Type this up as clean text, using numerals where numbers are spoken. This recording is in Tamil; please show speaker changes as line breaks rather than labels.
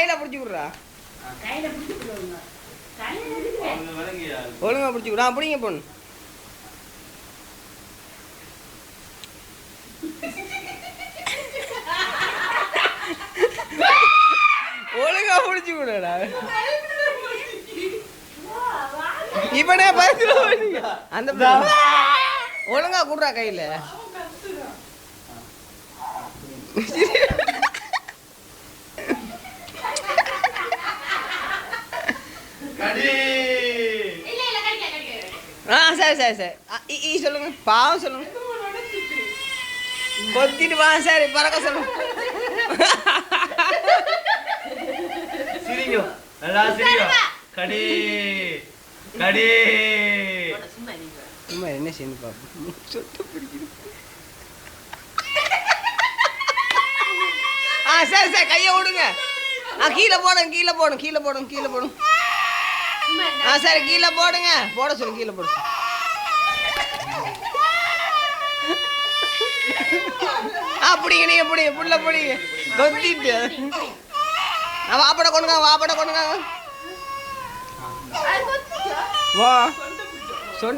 கையில பிடிச்சி விடுறா ஒழுங்கா பிடிச்சி விடா அப்படிங்க பொண்ணு ஒழுங்கா பிடிச்சி விடா இப்பனே பயத்துல அந்த ஒழுங்கா கூடுறா கையில சரி சரி சரி சொல்லுங்க பாவம் சொல்லுங்க கொத்திட்டு வா சரி பறக்க சொல்லுங்க
சிரிங்க நல்லா சிரிங்க கடி கடி
சும்மா என்ன செய்யணும் பாப்போம் சொத்து பிடிக்குது சரி சரி கையை விடுங்க கீழே போடுங்க கீழே போடும் கீழே போடும் கீழே போடும் சரி கீழே போடுங்க போட சொல்லு கீழே போடு பிடிங்க நீங்க பிடிங்க புள்ள பிடிங்க கொத்திட்டு வாப்பட கொண்டுங்க வாப்பட கொண்டுங்க வா